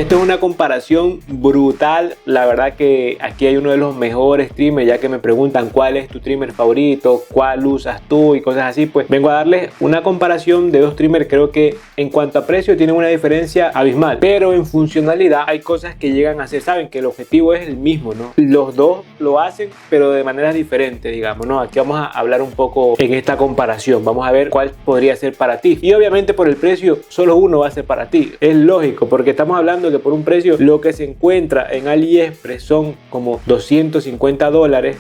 Esto es una comparación brutal. La verdad que aquí hay uno de los mejores trimmers, ya que me preguntan cuál es tu trimmer favorito, cuál usas tú y cosas así. Pues vengo a darles una comparación de dos trimmers. Creo que en cuanto a precio tienen una diferencia abismal, pero en funcionalidad hay cosas que llegan a ser, saben que el objetivo es el mismo, ¿no? Los dos lo hacen, pero de maneras diferentes, digamos, ¿no? Aquí vamos a hablar un poco en esta comparación. Vamos a ver cuál podría ser para ti. Y obviamente por el precio, solo uno va a ser para ti. Es lógico, porque estamos hablando que por un precio, lo que se encuentra en AliExpress son como $250,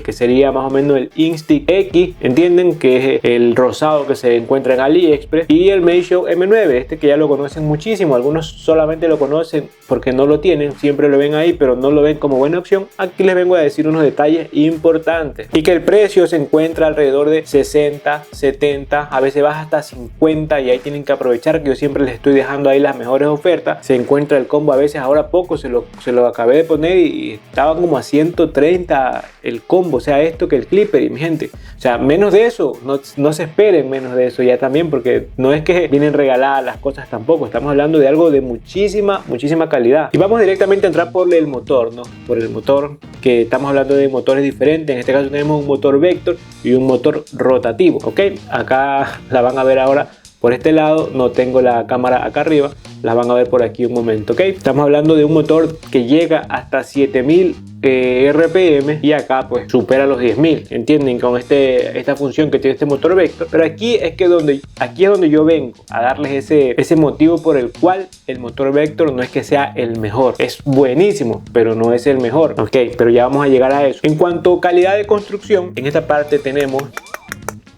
que sería más o menos el Instax X, entienden, que es el rosado que se encuentra en AliExpress, y el Meisho M9, que ya lo conocen muchísimo. Algunos solamente lo conocen porque no lo tienen, siempre lo ven ahí, pero no lo ven como buena opción. Aquí les vengo a decir unos detalles importantes, y que el precio se encuentra alrededor de 60, 70, a veces baja hasta 50, y ahí tienen que aprovechar que yo siempre les estoy dejando ahí las mejores ofertas. Se encuentra el combo, a veces ahora poco, se lo acabé de poner y estaba como a 130 el combo, o sea, esto que el clipper, y mi gente, o sea, menos de eso, no se esperen menos de eso ya también, porque no es que vienen regaladas las cosas tampoco, estamos hablando de algo de muchísima calidad. Y vamos directamente a entrar por el motor, ¿no? Por el motor, que estamos hablando de motores diferentes. En este caso tenemos un motor Vector y un motor rotativo, ¿ok? Acá la van a ver ahora por este lado, no tengo la cámara acá arriba, la van a ver por aquí un momento, ¿ok? Estamos hablando de un motor que llega hasta 7000 RPM, y acá pues supera los 10.000, ¿entienden? Con esta función que tiene este motor Vector. Pero aquí es donde yo vengo a darles ese motivo por el cual el motor Vector no es que sea el mejor, es buenísimo, pero no es el mejor, ¿ok? Pero ya vamos a llegar a eso. En cuanto a calidad de construcción, en esta parte tenemos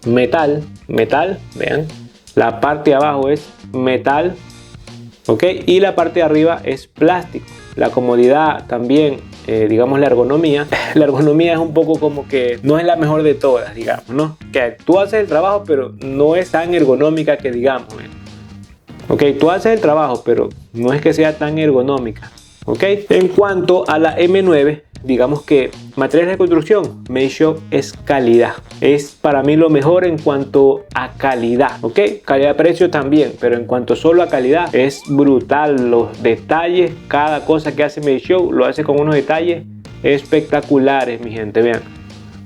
metal, vean. La parte de abajo es metal, ¿ok? Y la parte de arriba es plástico. La comodidad también, digamos la ergonomía. La ergonomía es un poco como que no es la mejor de todas, digamos, ¿no? Que tú haces el trabajo, pero no es tan ergonómica que digamos, ¿eh? Ok, tú haces el trabajo, pero no es que sea tan ergonómica, ¿ok? En cuanto a la M9, digamos que materiales de construcción, Meisho es calidad. Es para mí lo mejor en cuanto a calidad, ¿ok? Calidad de precio también, pero en cuanto solo a calidad, es brutal. Los detalles, cada cosa que hace Meisho lo hace con unos detalles espectaculares, mi gente, vean.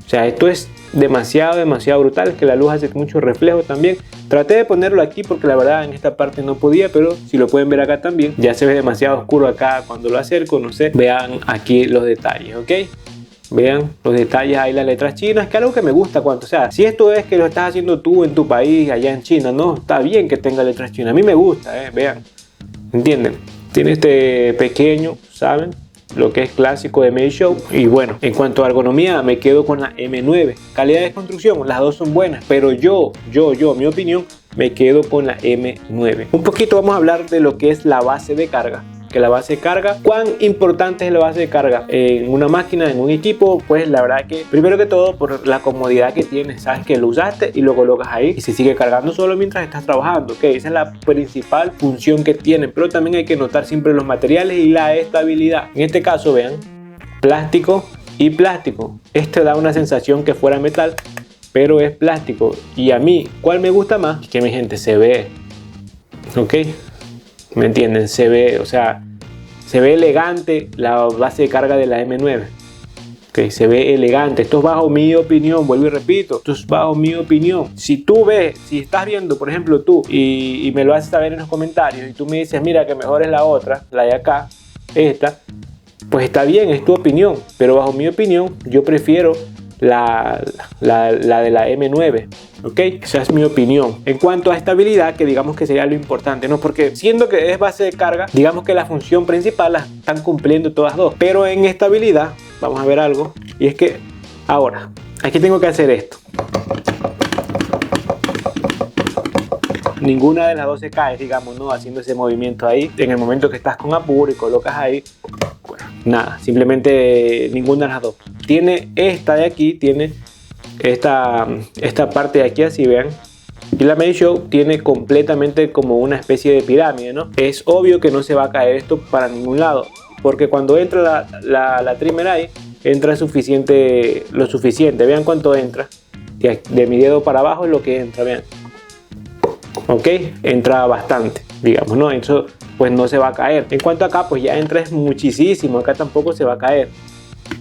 O sea, esto es demasiado brutal, que la luz hace mucho reflejo también. Traté de ponerlo aquí porque la verdad en esta parte no podía, pero si lo pueden ver acá también, ya se ve demasiado oscuro acá cuando lo acerco, no sé. Vean aquí los detalles, ¿ok? Vean los detalles, ahí las letras chinas, que es algo que me gusta cuando, o sea, si esto es que lo estás haciendo tú en tu país, allá en China, no, está bien que tenga letras chinas, a mí me gusta, vean, ¿entienden? Tiene este pequeño, ¿saben? Lo que es clásico de Meisho. Y bueno, en cuanto a ergonomía, me quedo con la M9. Calidad de construcción, las dos son buenas, pero mi opinión, me quedo con la M9. Un poquito vamos a hablar de lo que es la base de carga. Que la base de carga, ¿cuán importante es la base de carga en una máquina, en un equipo? Pues la verdad que primero que todo por la comodidad que tiene, sabes que lo usaste y lo colocas ahí y se sigue cargando solo mientras estás trabajando, ok, esa es la principal función que tiene. Pero también hay que notar siempre los materiales y la estabilidad. En este caso vean, plástico y plástico. Este da una sensación que fuera metal, pero es plástico. Y a mí, ¿cuál me gusta más? Que mi gente se ve, ok, ¿me entienden? Se ve, o sea, se ve elegante la base de carga de la M9. Ok, se ve elegante. Esto es bajo mi opinión, vuelvo y repito, esto es bajo mi opinión. Si tú ves, si estás viendo, por ejemplo, tú, y me lo haces saber en los comentarios, y tú me dices, mira, que mejor es la otra, la de acá, esta, pues está bien, es tu opinión. Pero bajo mi opinión, yo prefiero la de la M9, ok, esa es mi opinión. En cuanto a estabilidad, que digamos que sería lo importante, ¿no? Porque siendo que es base de carga, digamos que la función principal la están cumpliendo todas dos, pero en estabilidad vamos a ver algo, y es que ahora aquí tengo que hacer esto. Ninguna de las dos se cae, digamos, ¿no? Haciendo ese movimiento ahí, en el momento que estás con apuro y colocas ahí, bueno, nada, simplemente ninguna de las dos. Tiene esta de aquí, tiene esta parte de aquí, así vean. Y la Meisho tiene completamente como una especie de pirámide, ¿no? Es obvio que no se va a caer esto para ningún lado, porque cuando entra la trimmer ahí, entra lo suficiente. Vean cuánto entra. De mi dedo para abajo es lo que entra, vean. Ok, entra bastante, digamos, ¿no? Eso pues no se va a caer. En cuanto acá, pues ya entra es muchísimo, acá tampoco se va a caer.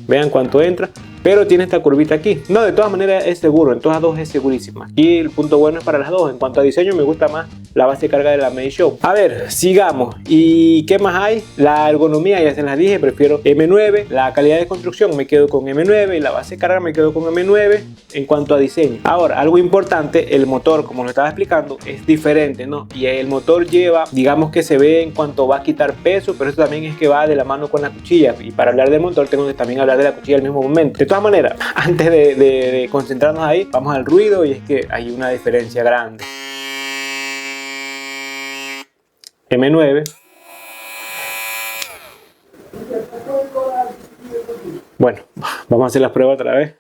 Vean cuánto entra, pero tiene esta curvita aquí. No, de todas maneras es seguro, en todas dos es segurísima. Y el punto bueno es para las dos. En cuanto a diseño, me gusta más la base de carga de la Meishow. A ver, sigamos. ¿Y qué más hay? La ergonomía, ya se las dije, prefiero M9. La calidad de construcción me quedo con M9 y la base de carga me quedo con M9 en cuanto a diseño. Ahora, algo importante, el motor, como lo estaba explicando, es diferente, ¿no? Y el motor lleva, digamos que se ve en cuanto va a quitar peso, pero eso también es que va de la mano con la cuchilla. Y para hablar del motor tengo que también hablar de la cuchilla al mismo momento. De todas maneras, antes de concentrarnos ahí, vamos al ruido, y es que hay una diferencia grande. M9. Bueno, vamos a hacer las pruebas otra vez.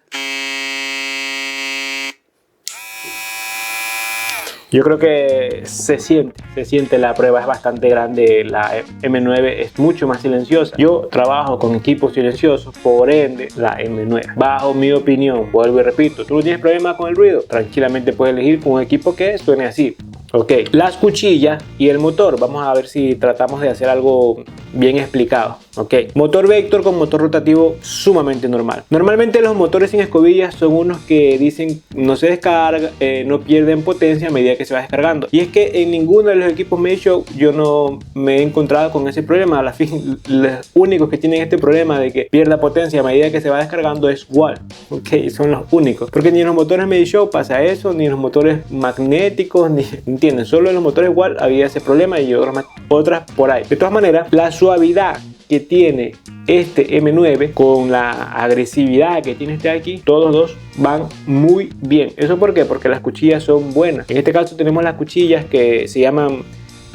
Yo creo que se siente la prueba, es bastante grande. La M9 es mucho más silenciosa. Yo trabajo con equipos silenciosos, por ende la M9. Bajo mi opinión, vuelvo y repito, tú no tienes problema con el ruido, tranquilamente puedes elegir un equipo que suene así. Ok, las cuchillas y el motor, vamos a ver si tratamos de hacer algo bien explicado. Ok, motor Vector con motor rotativo sumamente normal. Normalmente los motores sin escobillas son unos que dicen no se descarga, no pierden potencia a medida que se va descargando. Y es que en ninguno de los equipos Meishow yo no me he encontrado con ese problema. A la fin, los únicos que tienen este problema de que pierda potencia a medida que se va descargando es Wall. Ok, son los únicos. Porque ni en los motores Meishow pasa eso, ni en los motores magnéticos, ni entienden. Solo en los motores Wall había ese problema y otras por ahí. De todas maneras, la suavidad que tiene este M9 con la agresividad que tiene este aquí, todos dos van muy bien. ¿Eso por qué? Porque las cuchillas son buenas. En este caso tenemos las cuchillas que se llaman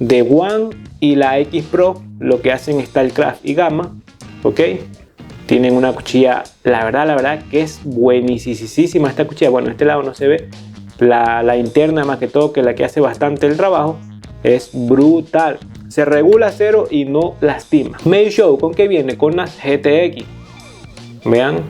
The One y la X Pro. Lo que hacen Starcraft y Gamma. Ok, tienen una cuchilla, la verdad que es buenísima esta cuchilla. Bueno, este lado no se ve, la interna más que todo, que es la que hace bastante el trabajo, es brutal. Se regula a cero y no lastima. Meishow, ¿con qué viene? Con las GTX. Vean,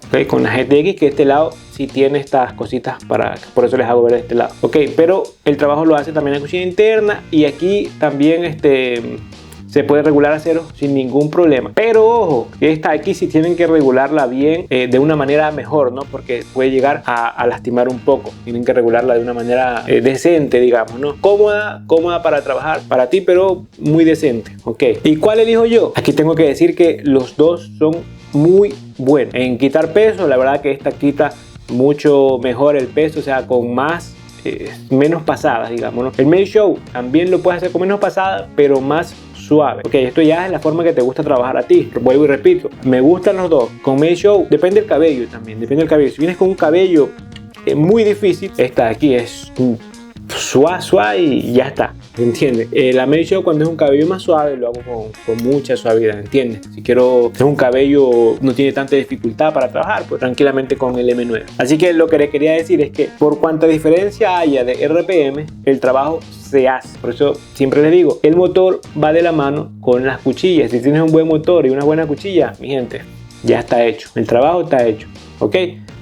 okay, con las GTX, que este lado sí tiene estas cositas, por eso les hago ver de este lado. Ok, pero el trabajo lo hace también la cuchilla interna, y aquí también se puede regular a cero sin ningún problema. Pero ojo, esta aquí sí tienen que regularla bien, de una manera mejor, ¿no? Porque puede llegar a lastimar un poco. Tienen que regularla de una manera decente, digamos, ¿no? Cómoda para trabajar para ti, pero muy decente. Ok. ¿Y cuál elijo yo? Aquí tengo que decir que los dos son muy buenos. En quitar peso, la verdad que esta quita mucho mejor el peso, o sea, con menos pasadas, digamos, ¿no? El Meishow también lo puedes hacer con menos pasadas, pero más suave. Ok, esto ya es la forma que te gusta trabajar a ti. Vuelvo y repito, me gustan los dos. Con Meishow depende del cabello también, depende del cabello. Si vienes con un cabello muy difícil, esta de aquí es suave y ya está, ¿entiendes? La Meishow, cuando es un cabello más suave, lo hago con mucha suavidad, ¿entiendes? Si quiero, es un cabello no tiene tanta dificultad para trabajar, pues tranquilamente con el M9. Así que lo que les quería decir es que por cuanta diferencia haya de RPM, el trabajo se hace. Por eso siempre les digo, el motor va de la mano con las cuchillas. Si tienes un buen motor y una buena cuchilla, mi gente, ya está hecho, el trabajo está hecho. Ok,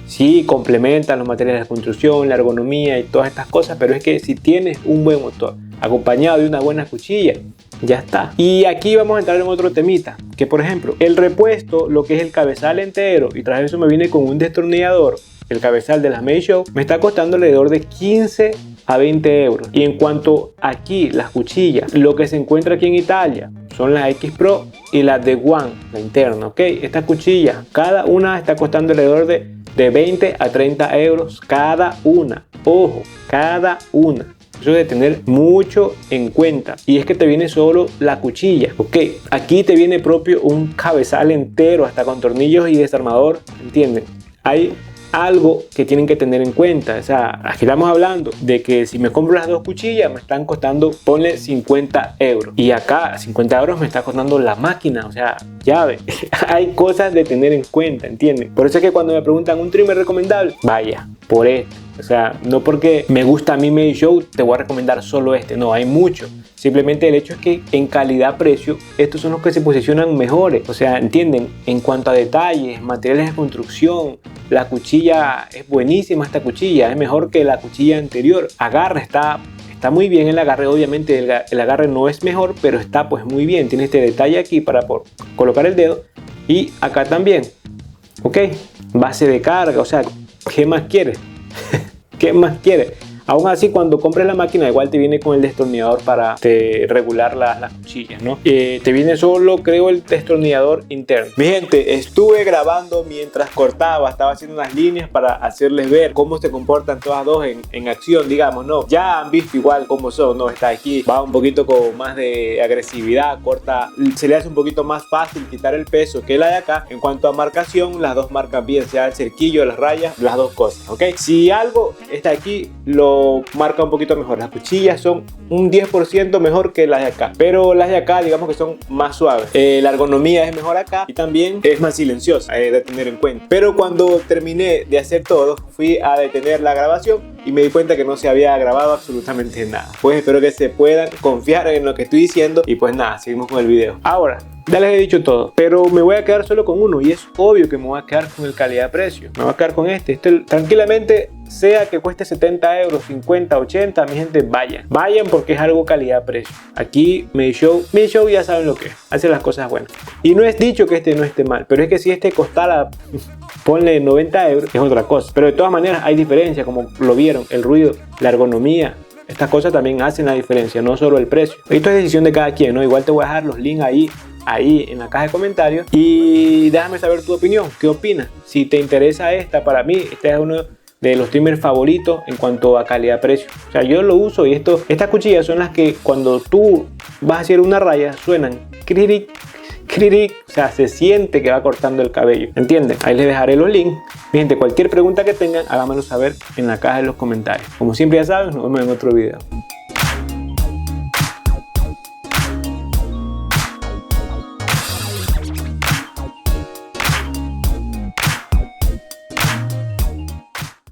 sí complementan los materiales de construcción, la ergonomía y todas estas cosas, pero es que si tienes un buen motor acompañado de una buena cuchilla, ya está. Y aquí vamos a entrar en otro temita, que por ejemplo, el repuesto, lo que es el cabezal entero, y tras eso me viene con un destornillador, el cabezal de las Meishow, me está costando alrededor de 15 a 20 euros. Y en cuanto aquí las cuchillas, lo que se encuentra aquí en Italia son las X Pro y las The One, la interna. Ok, estas cuchillas, cada una está costando alrededor de 20 a 30 euros cada una. Ojo, cada una. Eso de tener mucho en cuenta. Y es que te viene solo la cuchilla. Ok, aquí te viene propio un cabezal entero, hasta con tornillos y desarmador. ¿Entienden? Hay algo que tienen que tener en cuenta. O sea, aquí estamos hablando de que si me compro las dos cuchillas me están costando, ponle 50 euros. Y acá 50 euros me está costando la máquina, o sea, llave. Hay cosas de tener en cuenta, ¿entienden? Por eso es que cuando me preguntan un trimmer recomendable, vaya, por esto. O sea, no porque me gusta a mí Meishow te voy a recomendar solo este. No, hay muchos. Simplemente el hecho es que en calidad-precio estos son los que se posicionan mejores. O sea, entienden, en cuanto a detalles, materiales de construcción, la cuchilla es buenísima, esta cuchilla es mejor que la cuchilla anterior. Agarra, está está muy bien el agarre. Obviamente el agarre no es mejor, pero está pues muy bien. Tiene este detalle aquí para colocar el dedo, y acá también, ok, base de carga. O sea, ¿qué más quieres? ¿Qué más quieres? Aún así, cuando compres la máquina, igual te viene con el destornillador para regular las cuchillas, ¿no? Te viene solo, creo, el destornillador interno. Mi gente, estuve grabando mientras cortaba, estaba haciendo unas líneas para hacerles ver cómo se comportan todas dos en acción, digamos, ¿no? Ya han visto igual cómo son, ¿no? Esta de aquí va un poquito con más de agresividad, corta, se le hace un poquito más fácil quitar el peso que la de acá. En cuanto a marcación, las dos marcan bien, sea el cerquillo, las rayas, las dos cosas, ¿ok? Si algo, esta de aquí lo marca un poquito mejor. Las cuchillas son un 10% mejor que las de acá, pero las de acá digamos que son más suaves. La ergonomía es mejor acá y también es más silenciosa, de tener en cuenta. Pero cuando terminé de hacer todo, fui a detener la grabación y me di cuenta que no se había grabado absolutamente nada. Pues espero que se puedan confiar en lo que estoy diciendo y pues nada, seguimos con el video. Ahora, ya les he dicho todo, pero me voy a quedar solo con uno, y es obvio que me voy a quedar con el calidad-precio. Me voy a quedar con este tranquilamente, sea que cueste 70 euros, 50, 80, mi gente, vayan porque es algo calidad-precio. Aquí Medshow ya saben lo que es, hace las cosas buenas. Y no es dicho que este no esté mal, pero es que si este costara, ponle 90 euros, es otra cosa. Pero de todas maneras hay diferencia, como lo vieron, el ruido, la ergonomía. Estas cosas también hacen la diferencia, no solo el precio. Esto es decisión de cada quien, ¿no? Igual te voy a dejar los links ahí en la caja de comentarios, y déjame saber tu opinión. ¿Qué opinas? Si te interesa esta, para mí este es uno de los trimmers favoritos en cuanto a calidad-precio. O sea, yo lo uso, y estas cuchillas son las que cuando tú vas a hacer una raya suenan cric, cric, o sea, se siente que va cortando el cabello, ¿entienden? Ahí les dejaré los links. Mi gente, cualquier pregunta que tengan, háganmelo saber en la caja de los comentarios. Como siempre ya saben, nos vemos en otro video.